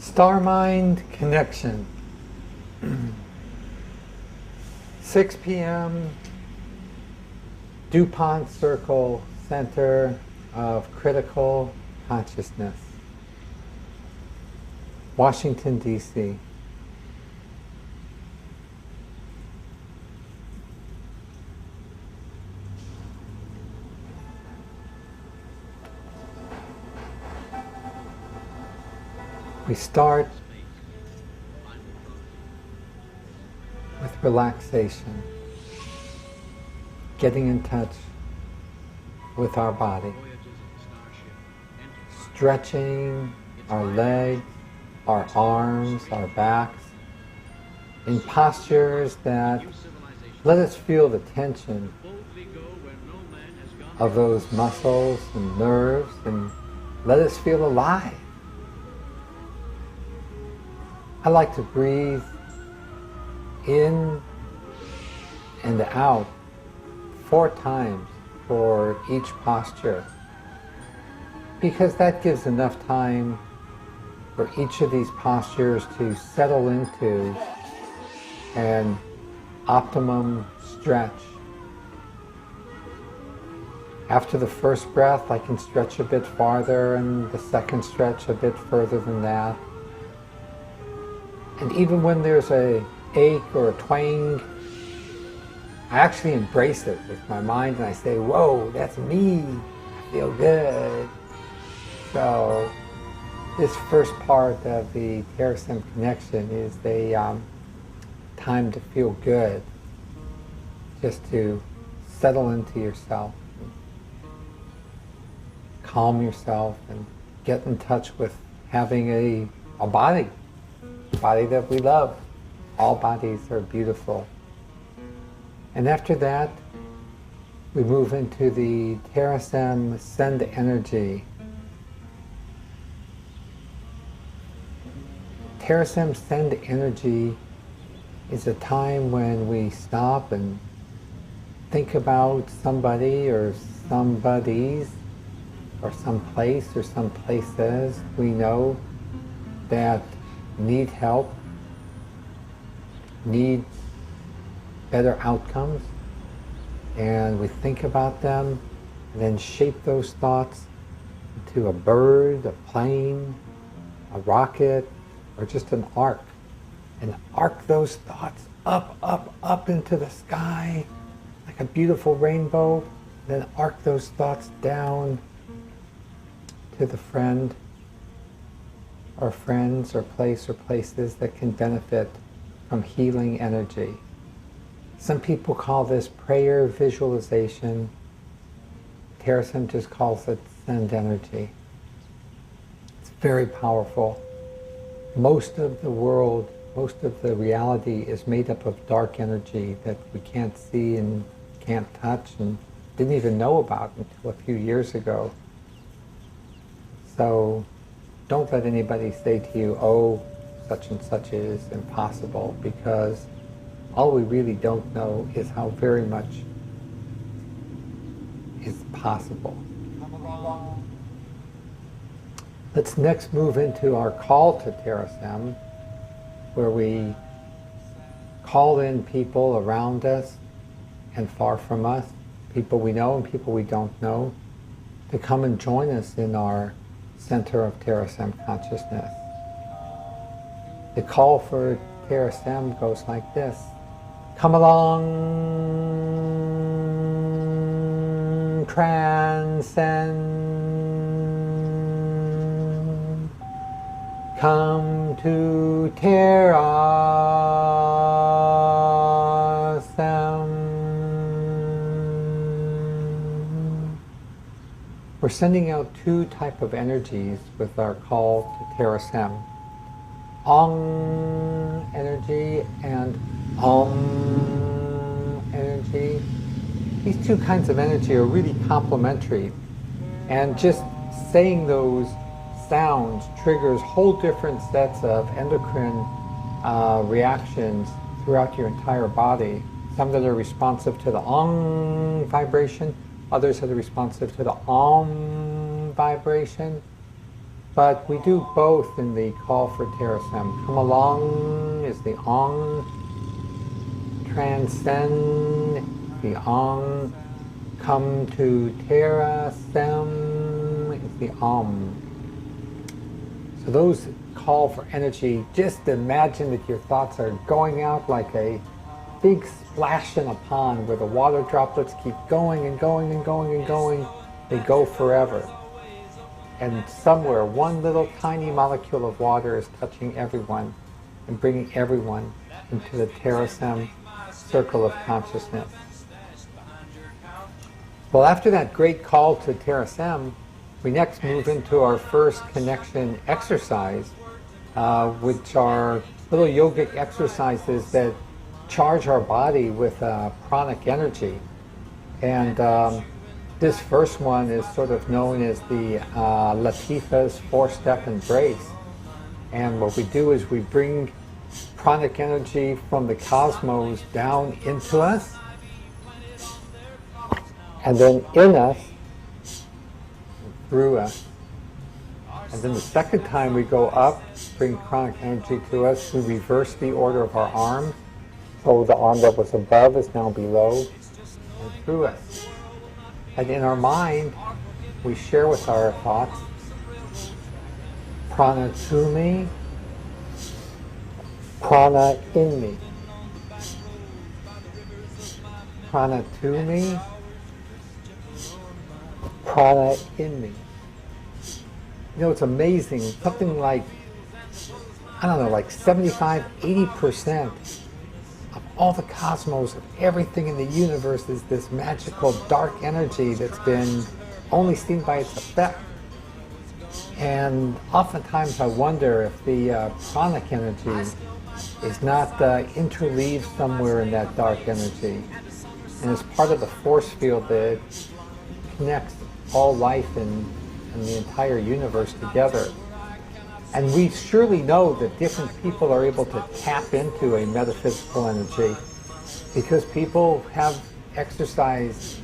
Starmind connection. 6 p.m. DuPont Circle, center of critical consciousness. Washington, D.C. We start with relaxation, getting in touch with our body, stretching our legs, our arms, our backs, in postures that let us feel the tension of those muscles and nerves, and let us feel alive. I like to breathe in and out 4 times for each posture, because that gives enough time for each of these postures to settle into an optimum stretch. After the first breath, I can stretch a bit farther, and the second stretch a bit further than that. And even when there's a ache or a twang, I actually embrace it with my mind and I say, whoa, that's me, I feel good. So this first part of the Terasem connection is the time to feel good, just to settle into yourself, calm yourself, and get in touch with having a body that we love. All bodies are beautiful. And after that, we move into the Terasem send energy. Terasem send energy is a time when we stop and think about somebody or somebodies or some place or some places we know that need help, need better outcomes, and we think about them and then shape those thoughts into a bird, a plane, a rocket, or just an arc, and arc those thoughts up, up, up into the sky like a beautiful rainbow, then arc those thoughts down to the friend or friends or place or places that can benefit from healing energy. Some people call this prayer visualization. Terasem just calls it send energy. It's very powerful. Most of the world, most of the reality is made up of dark energy that we can't see and can't touch and didn't even know about until a few years ago. So don't let anybody say to you, oh, such and such is impossible, because all we really don't know is how very much is possible. Let's next move into our call to Terasem, where we call in people around us and far from us, people we know and people we don't know, to come and join us in our center of Terasem consciousness. The call for Terasem goes like this. Come along, transcend. Come to Terasem. We're sending out 2 types of energies with our call to Terasem. Ong energy and Om energy. These 2 kinds of energy are really complementary, and just saying those sounds triggers whole different sets of endocrine reactions throughout your entire body. Some that are responsive to the Ong vibration, others that are responsive to the Om vibration. But we do both in the call for Terasem. Come along is the Ong. Transcend the Ong. Come to Terasem is the Om. So those call for energy, just imagine that your thoughts are going out like a big splash in a pond where the water droplets keep going and going and going and going. They go forever. And somewhere, one little tiny molecule of water is touching everyone and bringing everyone into the Terasem circle of consciousness. Well, after that great call to Terasem, we next move into our first connection exercise, which are little yogic exercises that charge our body with pranic energy. And this first one is sort of known as the Latifa's four-step embrace. And what we do is we bring pranic energy from the cosmos down into us, and then in us, through us. And then the second time we go up, bring pranic energy to us, we reverse the order of our arms. So the arm that was above is now below and through us. And in our mind, we share with our thoughts, prana to me, prana in me. Prana to me, prana in me. You know, it's amazing. Something like, I don't know, like 75, 80% of all the cosmos, of everything in the universe is this magical dark energy that's been only seen by its effect. And oftentimes I wonder if the pranic energy is not interleaved somewhere in that dark energy. And it's part of the force field that connects all life and the entire universe together. And we surely know that different people are able to tap into a metaphysical energy because people have exercised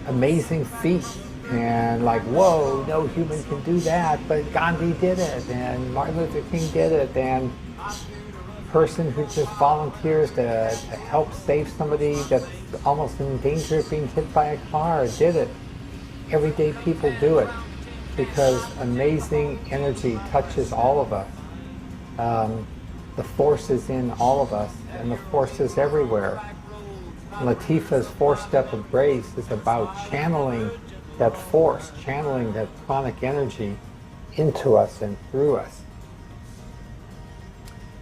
amazing feats and like, whoa, no human can do that, but Gandhi did it, and Martin Luther King did it, and person who just volunteers to help save somebody that's almost in danger of being hit by a car did it. Everyday people do it because amazing energy touches all of us. The force is in all of us, and the force is everywhere. Latifa's four-step embrace is about channeling that force, channeling that pranic energy into us and through us.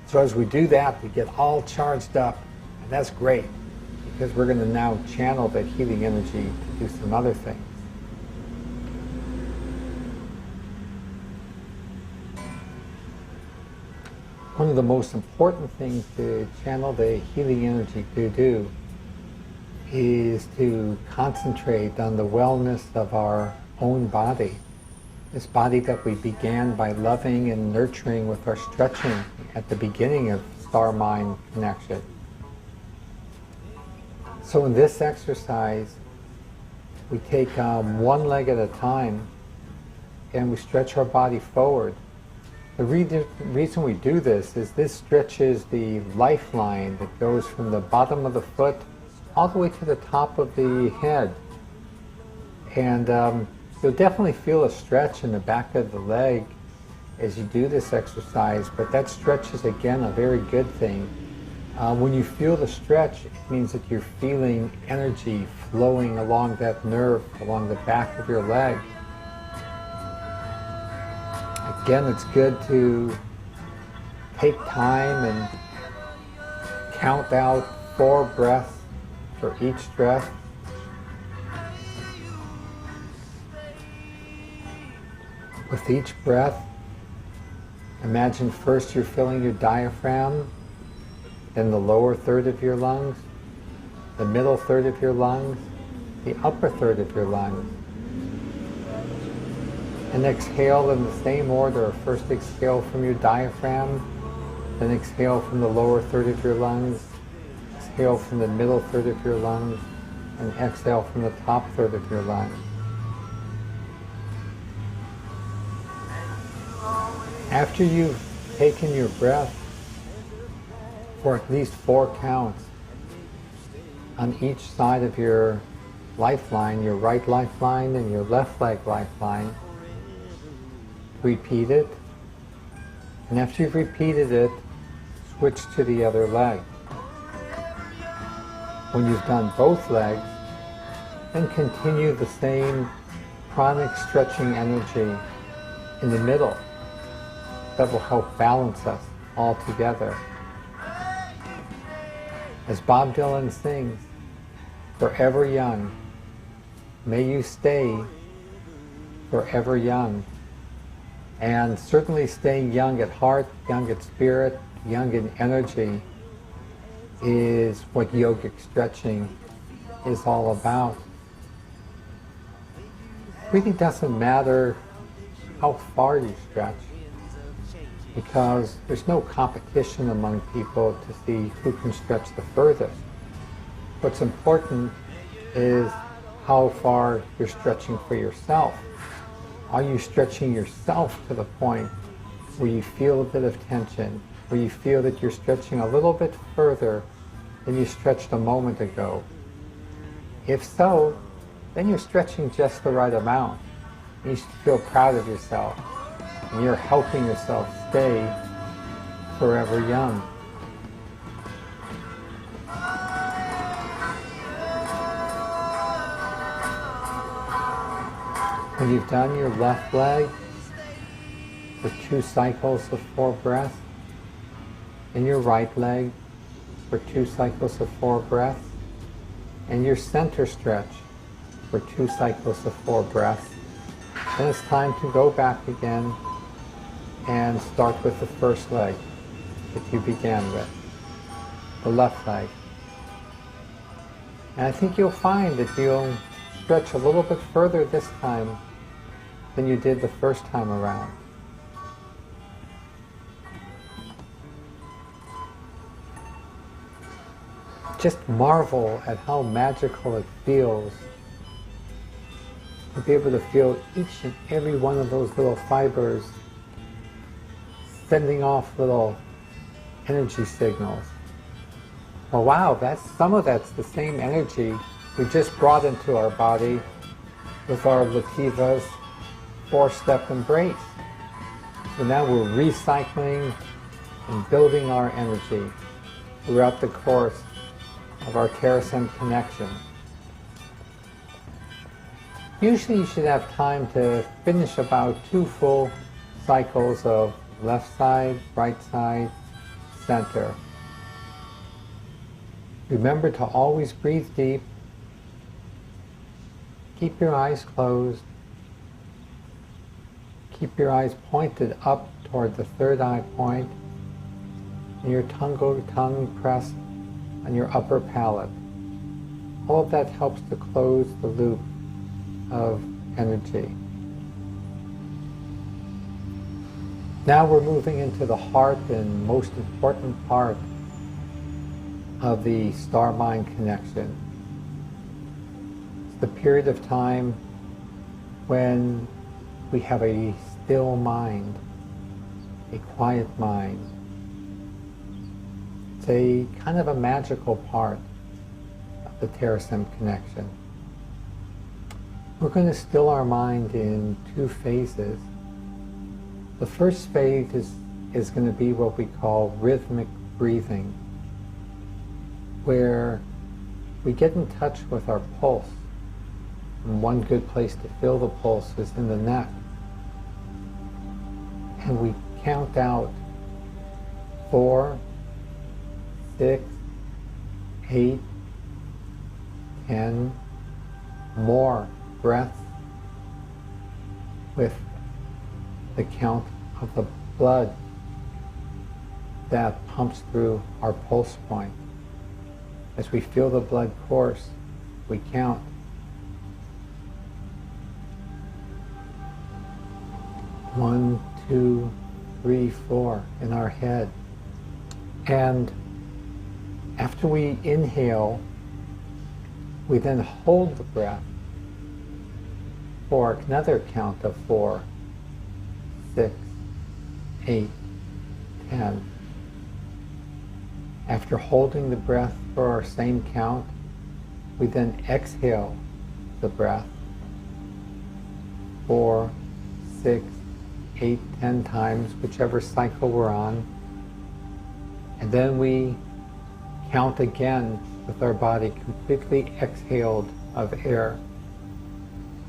So as we do that, we get all charged up, and that's great, because we're going to now channel that healing energy to do some other things. One of the most important things to channel the healing energy to do is to concentrate on the wellness of our own body. This body that we began by loving and nurturing with our stretching at the beginning of Starmind connection. So in this exercise, we take one leg at a time and we stretch our body forward. The reason we do this is this stretches the lifeline that goes from the bottom of the foot all the way to the top of the head. And you'll definitely feel a stretch in the back of the leg as you do this exercise, but that stretch is, again, a very good thing. When you feel the stretch, it means that you're feeling energy flowing along that nerve, along the back of your leg. Again, it's good to take time and count out 4 breaths for each breath. With each breath, imagine first you're filling your diaphragm, then the lower third of your lungs, the middle third of your lungs, the upper third of your lungs. And exhale in the same order. First exhale from your diaphragm, then exhale from the lower third of your lungs, exhale from the middle third of your lungs, and exhale from the top third of your lungs. After you've taken your breath for at least 4 counts on each side of your lifeline, your right lifeline and your left leg lifeline, repeat it. And after you've repeated it, switch to the other leg. When you've done both legs, then continue the same pranic stretching energy in the middle. That will help balance us all together. As Bob Dylan sings, forever young, may you stay forever young. And certainly staying young at heart, young at spirit, young in energy is what yogic stretching is all about. It really doesn't matter how far you stretch, because there's no competition among people to see who can stretch the furthest. What's important is how far you're stretching for yourself. Are you stretching yourself to the point where you feel a bit of tension, where you feel that you're stretching a little bit further than you stretched a moment ago? If so, then you're stretching just the right amount. You should feel proud of yourself, and you're helping yourself stay forever young. When you've done your left leg for 2 cycles of 4 breaths, and your right leg for 2 cycles of 4 breaths, and your center stretch for 2 cycles of 4 breaths, then it's time to go back again and start with the first leg that you began with, the left leg. And I think you'll find that you'll stretch a little bit further this time than you did the first time around. Just marvel at how magical it feels to be able to feel each and every one of those little fibers sending off little energy signals. Well, wow, some of that's the same energy we just brought into our body with our Lativa's 4-step embrace. So now we're recycling and building our energy throughout the course of our Terasem connection. Usually you should have time to finish about 2 full cycles of left side, right side, center. Remember to always breathe deep. Keep your eyes closed. Keep your eyes pointed up toward the third eye point, and your tongue pressed on your upper palate. All of that helps to close the loop of energy. Now we're moving into the heart and most important part of the Starmind connection. It's the period of time when we have a still mind, a quiet mind. It's a kind of a magical part of the Terasem connection. We're going to still our mind in 2 phases. The first phase is going to be what we call rhythmic breathing, where we get in touch with our pulse. And one good place to feel the pulse is in the neck. And we count out 4, 6, 8, 10 more breaths with the count of the blood that pumps through our pulse point. As we feel the blood course, we count. 1, 2, 3, 4 in our head. And after we inhale, we then hold the breath for another count of 4, 6, 8, 10. After holding the breath for our same count, we then exhale the breath 4, 6, 8, 10 times, whichever cycle we're on. And then we count again with our body completely exhaled of air.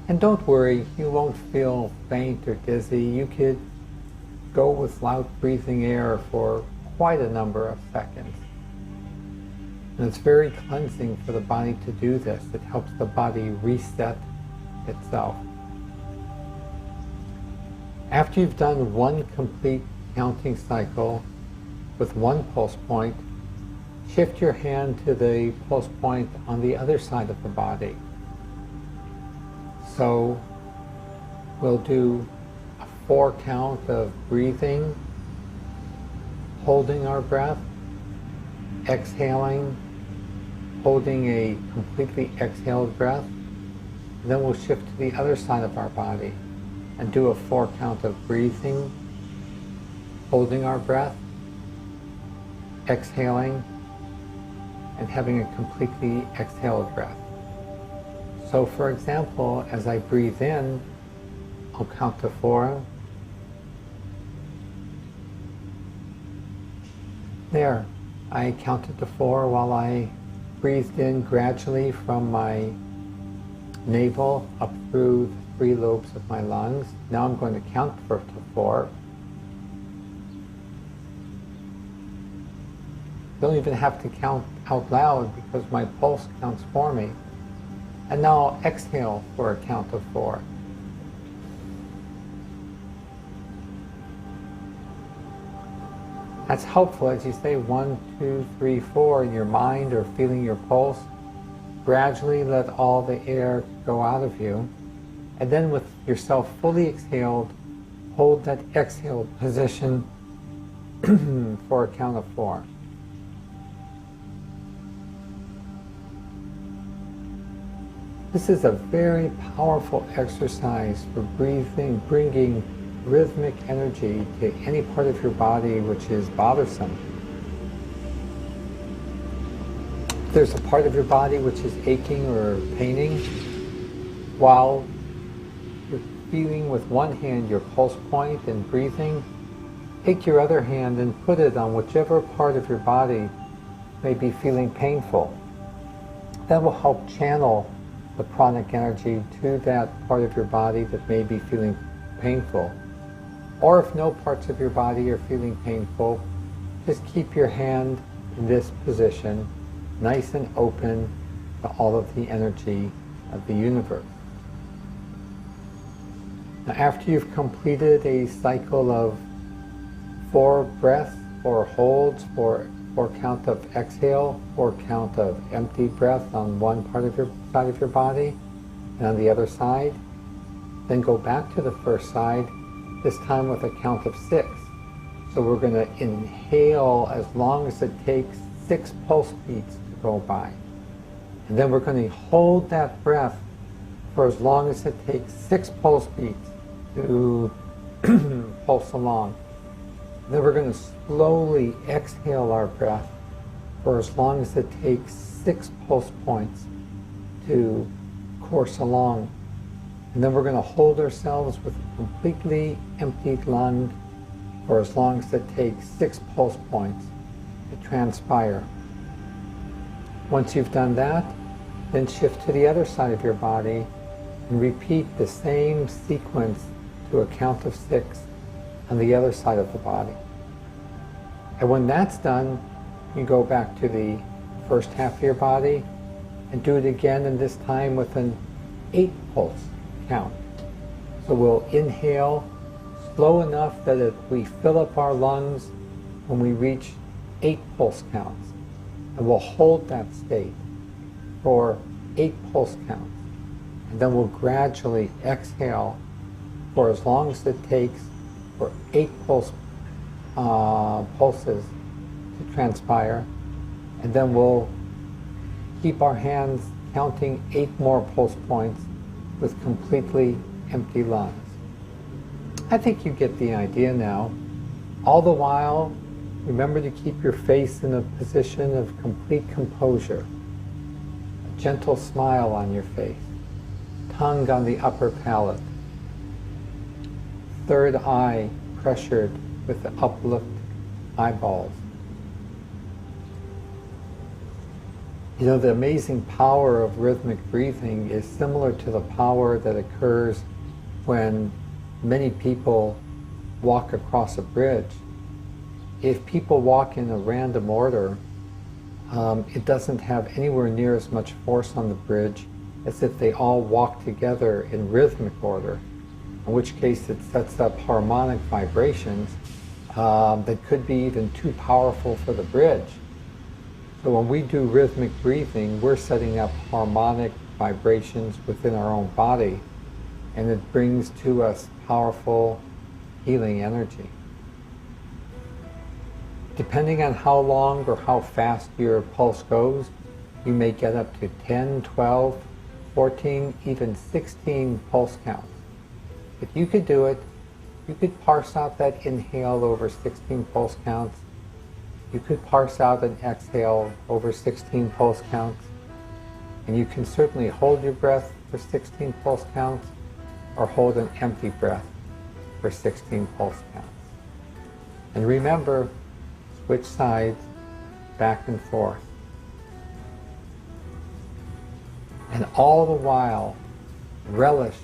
And don't worry, you won't feel faint or dizzy. You could go without breathing air for quite a number of seconds. And it's very cleansing for the body to do this. It helps the body reset itself. After you've done one complete counting cycle with one pulse point, shift your hand to the pulse point on the other side of the body. So we'll do a 4 count of breathing, holding our breath, exhaling, holding a completely exhaled breath. And then we'll shift to the other side of our body and do a 4 count of breathing, holding our breath, exhaling, and having a completely exhaled breath. So for example, as I breathe in, I'll count to 4. There, I counted to 4 while I breathed in gradually from my navel up through the 3 lobes of my lungs. Now I'm going to count to 4. Don't even have to count out loud because my pulse counts for me. And now I'll exhale for a count of 4. That's helpful as you say 1, 2, 3, 4 in your mind or feeling your pulse. Gradually let all the air go out of you. And then with yourself fully exhaled, hold that exhaled position for a count of 4. This is a very powerful exercise for breathing, bringing rhythmic energy to any part of your body which is bothersome. If there's a part of your body which is aching or paining, while you're feeling with one hand your pulse point and breathing, take your other hand and put it on whichever part of your body may be feeling painful. That will help channel the pranic energy to that part of your body that may be feeling painful. Or if no parts of your body are feeling painful, just keep your hand in this position, nice and open to all of the energy of the universe. Now after you've completed a cycle of 4 breaths, 4 holds, 4 count of exhale, 4 count of empty breath on one part of your side of your body, and on the other side, then go back to the first side, this time with a count of 6. So we're going to inhale as long as it takes 6 pulse beats to go by. And then we're going to hold that breath for as long as it takes 6 pulse beats to pulse along. Then we're going to slowly exhale our breath for as long as it takes 6 pulse points to course along. And then we're going to hold ourselves with a completely emptied lung for as long as it takes 6 pulse points to transpire. Once you've done that, then shift to the other side of your body and repeat the same sequence to a count of 6 on the other side of the body. And when that's done, you go back to the first half of your body and do it again, and this time with an 8 pulse count. So we'll inhale slow enough that if we fill up our lungs when we reach 8 pulse counts, and we'll hold that state for 8 pulse counts. And then we'll gradually exhale for as long as it takes for 8 pulses to transpire. And then we'll keep our hands counting 8 more pulse points with completely empty lungs. I think you get the idea now. All the while, remember to keep your face in a position of complete composure. A gentle smile on your face. Tongue on the upper palate. Third eye pressured with the uplift eyeballs. You know, the amazing power of rhythmic breathing is similar to the power that occurs when many people walk across a bridge. If people walk in a random order, it doesn't have anywhere near as much force on the bridge as if they all walk together in rhythmic order, in which case it sets up harmonic vibrations that could be even too powerful for the bridge. So when we do rhythmic breathing, we're setting up harmonic vibrations within our own body, and it brings to us powerful healing energy. Depending on how long or how fast your pulse goes, you may get up to 10, 12, 14, even 16 pulse counts. If you could do it, you could parse out that inhale over 16 pulse counts. You could parse out an exhale over 16 pulse counts. And you can certainly hold your breath for 16 pulse counts or hold an empty breath for 16 pulse counts. And remember, switch sides back and forth. And all the while, relish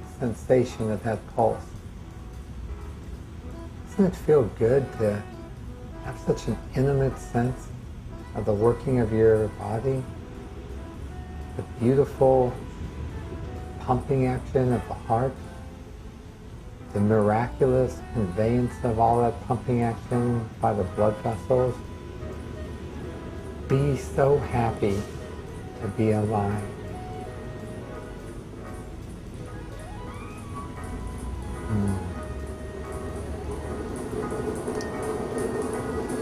the sensation of that pulse. Doesn't it feel good to have such an intimate sense of the working of your body? The beautiful pumping action of the heart, the miraculous conveyance of all that pumping action by the blood vessels. Be so happy to be alive.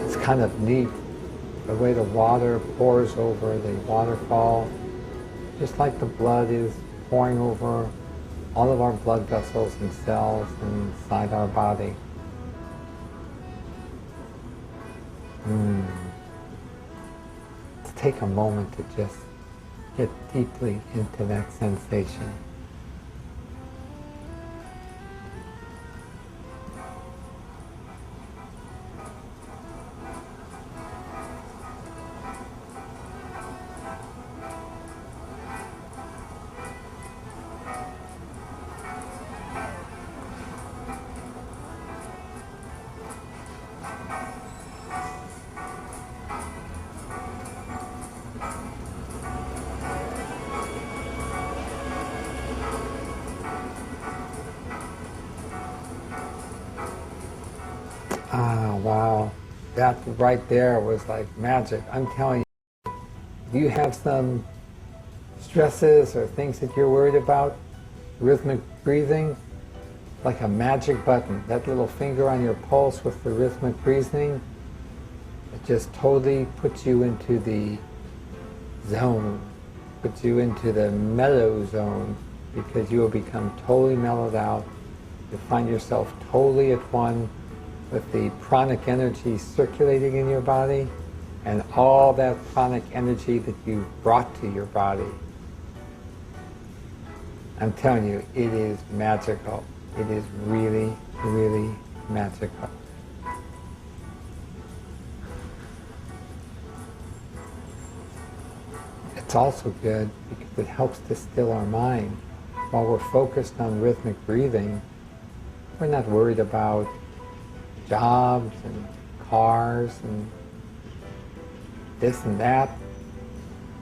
It's kind of neat the way the water pours over the waterfall, just like the blood is pouring over all of our blood vessels and cells inside our body. Let's take a moment to just get deeply into that sensation. Ah, wow. That right there was like magic. I'm telling you, do you have some stresses or things that you're worried about? Rhythmic breathing, like a magic button. That little finger on your pulse with the rhythmic breathing, it just totally puts you into the zone, puts you into the mellow zone, because you will become totally mellowed out. You'll find yourself totally at one with the pranic energy circulating in your body and all that pranic energy that you brought to your body. I'm telling you, it is magical. It is really, really magical. It's also good because it helps to still our mind. While we're focused on rhythmic breathing, we're not worried about jobs and cars and this and that.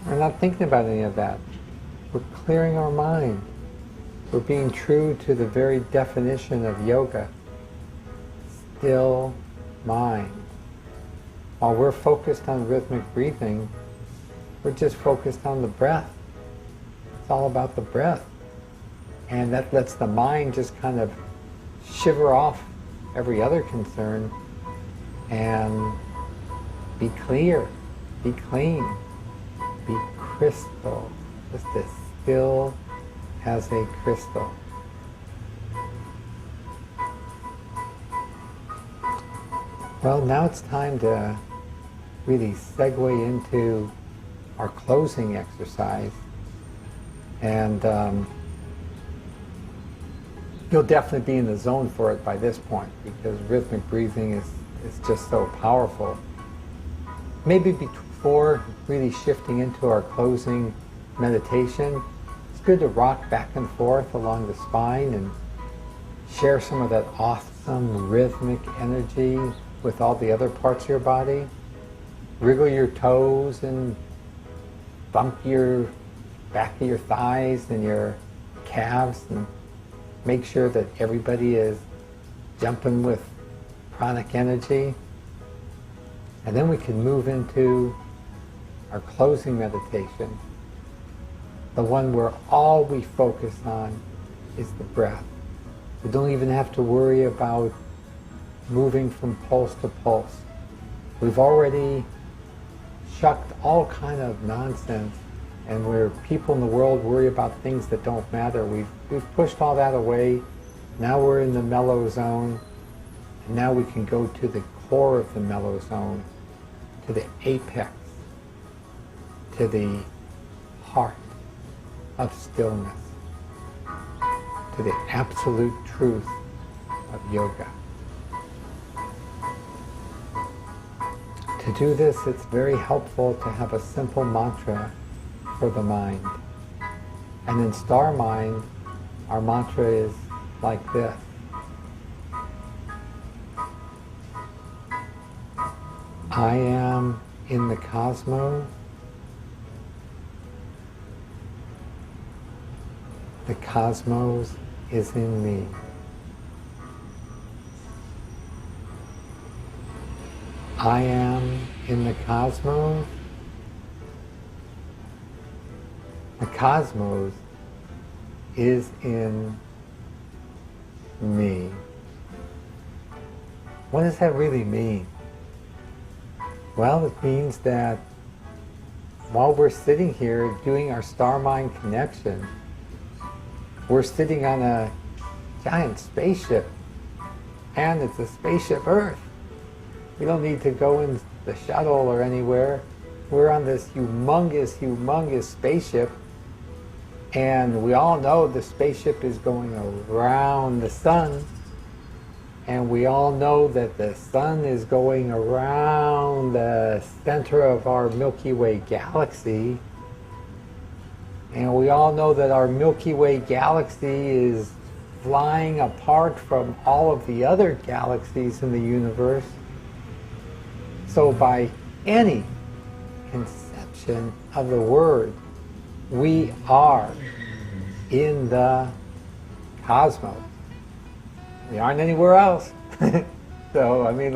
We're not thinking about any of that. We're clearing our mind. We're being true to the very definition of yoga. Still mind. While we're focused on rhythmic breathing, we're just focused on the breath. It's all about the breath. And that lets the mind just kind of shiver off every other concern and be clear, be clean, be crystal, just as still as a crystal. Well, now it's time to really segue into our closing exercise. And you'll definitely be in the zone for it by this point, because rhythmic breathing is just so powerful. Maybe before really shifting into our closing meditation, it's good to rock back and forth along the spine and share some of that awesome rhythmic energy with all the other parts of your body. Wriggle your toes and bump your back of your thighs and your calves, and make sure that everybody is jumping with pranic energy. And then we can move into our closing meditation, the one where all we focus on is the breath. We don't even have to worry about moving from pulse to pulse. We've already shucked all kind of nonsense, and where people in the world worry about things that don't matter, we've pushed all that away. Now we're in the mellow zone, and now we can go to the core of the mellow zone, to the apex, to the heart of stillness, to the absolute truth of yoga. To do this, it's very helpful to have a simple mantra for the mind. And in Starmind, our mantra is like this: I am in the cosmos. The cosmos is in me. I am in the cosmos. The cosmos is in me. What does that really mean? Well, it means that while we're sitting here doing our star-mind connection, we're sitting on a giant spaceship, and it's a spaceship Earth. We don't need to go in the shuttle or anywhere. We're on this humongous spaceship, and we all know the spaceship is going around the sun, and we all know that the sun is going around the center of our Milky Way galaxy, and we all know that our Milky Way galaxy is flying apart from all of the other galaxies in the universe. So by any conception of the word, we are in the cosmos. We aren't anywhere else. So, I mean,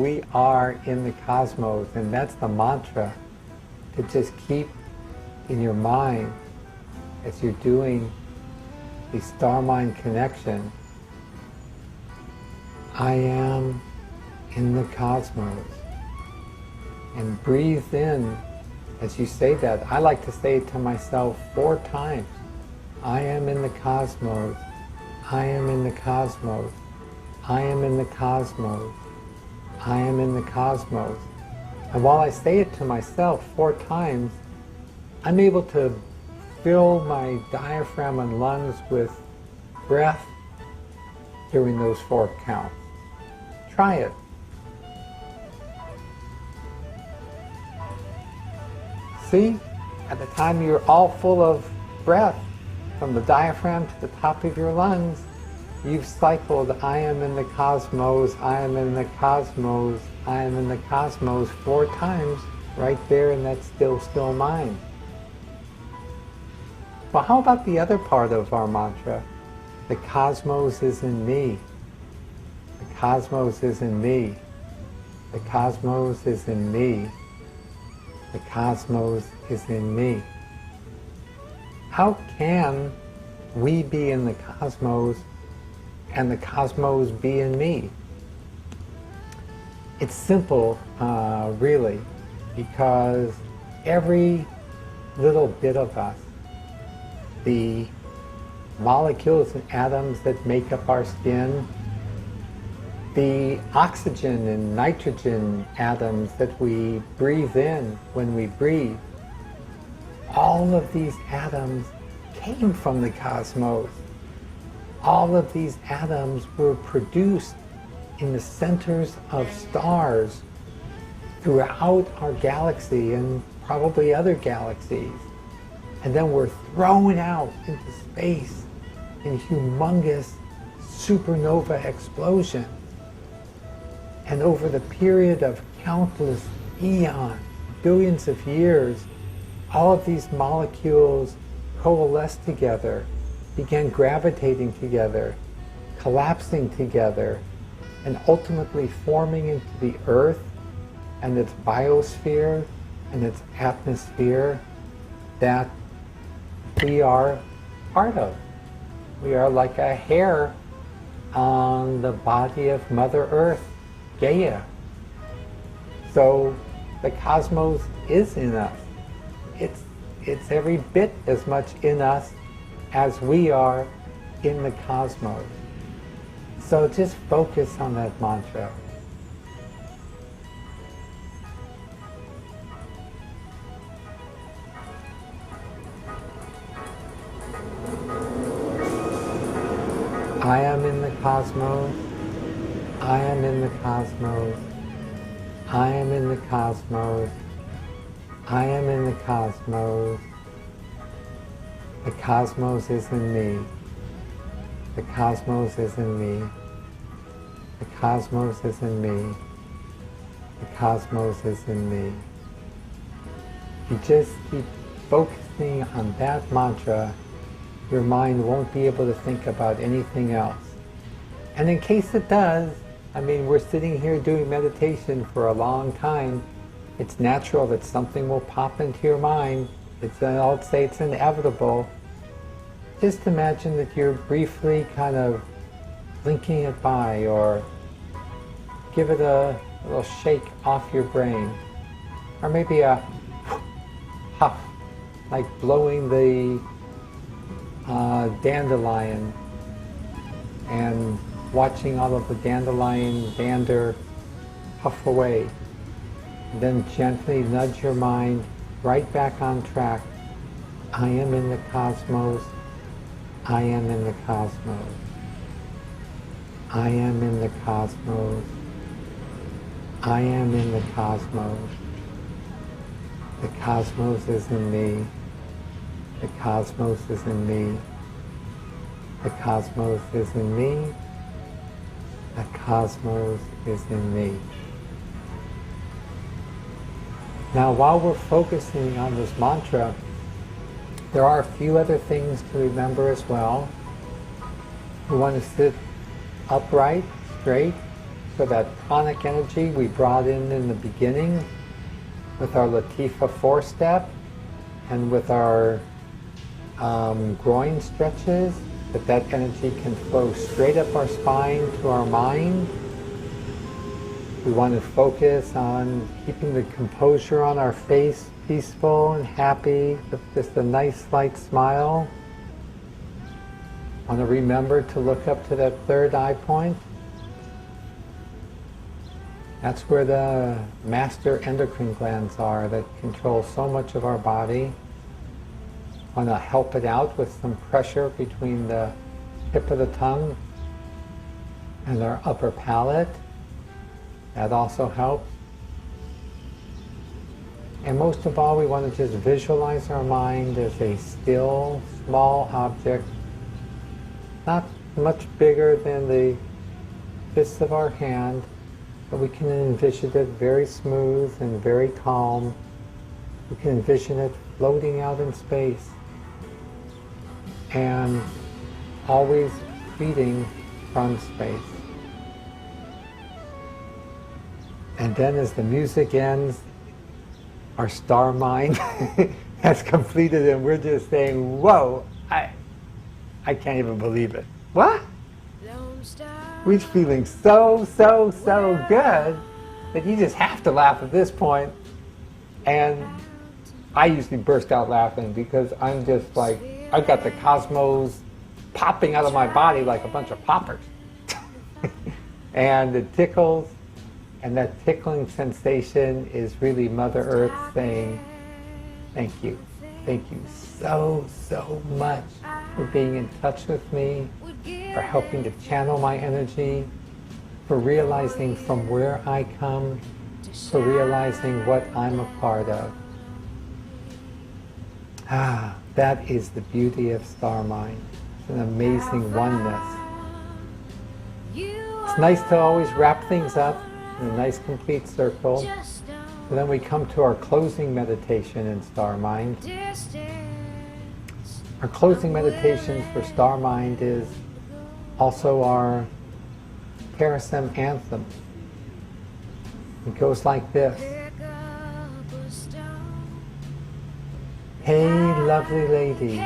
we are in the cosmos, and that's the mantra to just keep in your mind as you're doing the star-mind connection. I am in the cosmos. And breathe in as you say that. I like to say it to myself 4 times. I am in the cosmos. I am in the cosmos. I am in the cosmos. I am in the cosmos. And while I say it to myself 4 times, I'm able to fill my diaphragm and lungs with breath during those 4 counts. Try it. See, at the time you're all full of breath, from the diaphragm to the top of your lungs, you've cycled I am in the cosmos, I am in the cosmos, I am in the cosmos 4 times right there in that still mind. Well, how about the other part of our mantra? The cosmos is in me. The cosmos is in me. The cosmos is in me. The cosmos is in me. How can we be in the cosmos and the cosmos be in me? It's simple, really, because every little bit of us, the molecules and atoms that make up our skin, The oxygen and nitrogen atoms that we breathe in when we breathe, all of these atoms came from the cosmos. All of these atoms were produced in the centers of stars throughout our galaxy and probably other galaxies. And then were thrown out into space in humongous supernova explosions. And over the period of countless eons, billions of years, all of these molecules coalesced together, began gravitating together, collapsing together, and ultimately forming into the Earth and its biosphere and its atmosphere that we are part of. We are like a hair on the body of Mother Earth, Gaia. So the cosmos is in us. It's every bit as much in us as we are in the cosmos. So just focus on that mantra. I am in the cosmos. I am in the cosmos. I am in the cosmos. I am in the cosmos. The cosmos is in me. The cosmos is in me. The cosmos is in me. The cosmos is in me. You just keep focusing on that mantra, your mind won't be able to think about anything else. And in case it does, I mean, we're sitting here doing meditation for a long time. It's natural that something will pop into your mind. I'll say it's inevitable. Just imagine that you're briefly kind of blinking it by, or give it a little shake off your brain. Or maybe a huff, like blowing the dandelion and watching all of the dandelion dander puff away. Then gently nudge your mind right back on track. I am in the cosmos. I am in the cosmos. I am in the cosmos. I am in the cosmos. The cosmos is in me. The cosmos is in me. The cosmos is in me. The cosmos is in me. Now, while we're focusing on this mantra, there are a few other things to remember as well. We want to sit upright, straight, so that pranic energy we brought in the beginning with our Latifa 4-step and with our groin stretches, that energy can flow straight up our spine to our mind. We want to focus on keeping the composure on our face peaceful and happy, with just a nice light smile. Want to remember to look up to that third eye point. That's where the master endocrine glands are that control so much of our body. Want to help it out with some pressure between the tip of the tongue and our upper palate. That also helps. And most of all, we want to just visualize our mind as a still, small object, not much bigger than the fist of our hand, but we can envision it very smooth and very calm. We can envision it floating out in space and always feeding from space. And then as the music ends, our Starmind has completed and we're just saying, whoa, I can't even believe it. What? We're feeling so good that you just have to laugh at this point. And I usually burst out laughing because I'm just like, I've got the cosmos popping out of my body like a bunch of poppers. And it tickles, and that tickling sensation is really Mother Earth saying, thank you. Thank you so, so much for being in touch with me, for helping to channel my energy, for realizing from where I come, for realizing what I'm a part of. Ah, that is the beauty of Starmind. It's an amazing oneness. It's nice to always wrap things up in a nice complete circle. And then we come to our closing meditation in Starmind. Our closing meditation for Starmind is also our Terasem anthem. It goes like this. Hey, lovely lady,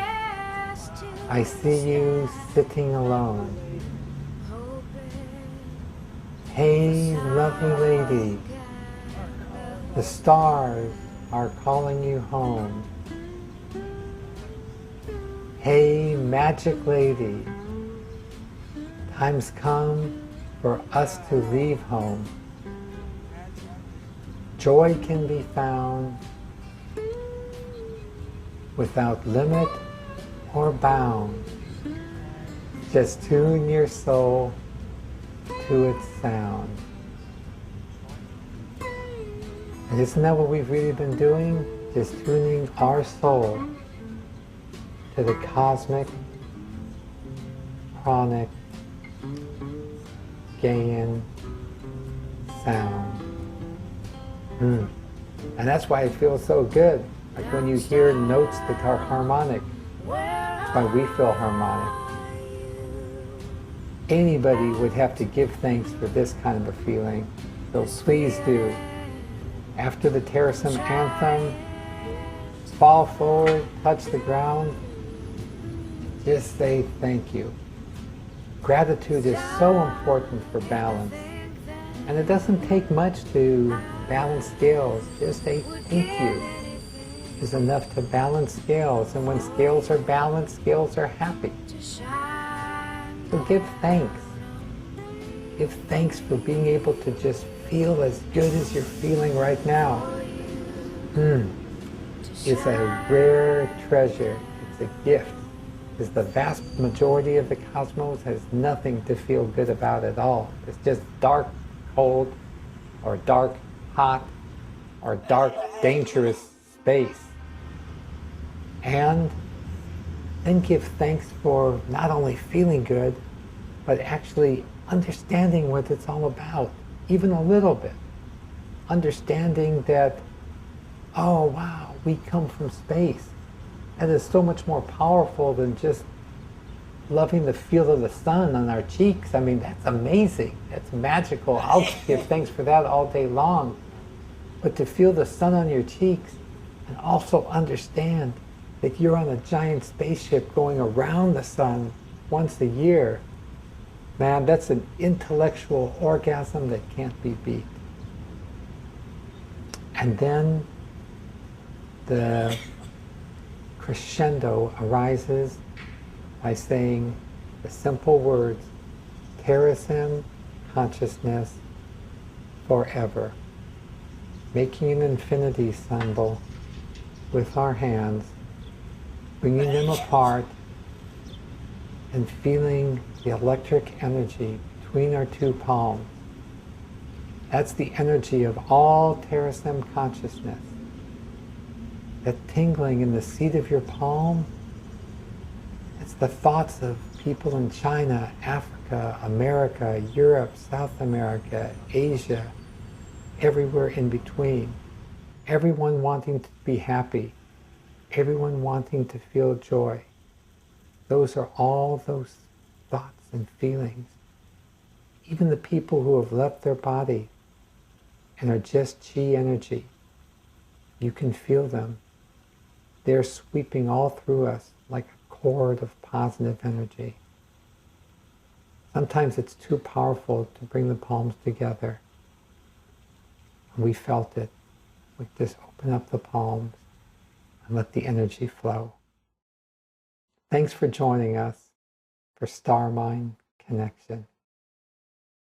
I see you sitting alone. Hey, lovely lady, the stars are calling you home. Hey, magic lady, time's come for us to leave home. Joy can be found without limit or bound. Just tune your soul to its sound. And isn't that what we've really been doing? Just tuning our soul to the cosmic, pranic, Gaian sound. And that's why it feels so good. Like when you hear notes that are harmonic, that's why we feel harmonic. Anybody would have to give thanks for this kind of a feeling, so please do. After the Terasem anthem, fall forward, touch the ground, just say thank you. Gratitude is so important for balance, and it doesn't take much to balance scales. Just say thank you is enough to balance scales, and when scales are balanced, scales are happy. So give thanks. Give thanks for being able to just feel as good as you're feeling right now. It's a rare treasure. It's a gift. Because the vast majority of the cosmos has nothing to feel good about at all. It's just dark, cold, or dark, hot, or dark, dangerous space. And then give thanks for not only feeling good, but actually understanding what it's all about, even a little bit. Understanding that, oh wow, we come from space. That is so much more powerful than just loving the feel of the sun on our cheeks. I mean, that's amazing. That's magical. I'll give thanks for that all day long. But to feel the sun on your cheeks and also understand that you're on a giant spaceship going around the sun once a year, man, that's an intellectual orgasm that can't be beat. And then the crescendo arises by saying the simple words, Terasem consciousness forever. Making an infinity symbol with our hands, bringing them apart, and feeling the electric energy between our two palms. That's the energy of all Terasem consciousness. That tingling in the seat of your palm, it's the thoughts of people in China, Africa, America, Europe, South America, Asia, everywhere in between. Everyone wanting to be happy. Everyone wanting to feel joy. Those are all those thoughts and feelings. Even the people who have left their body and are just chi energy, you can feel them. They're sweeping all through us like a cord of positive energy. Sometimes it's too powerful to bring the palms together. We felt it. We just open up the palms and let the energy flow. Thanks for joining us for Starmind Connection.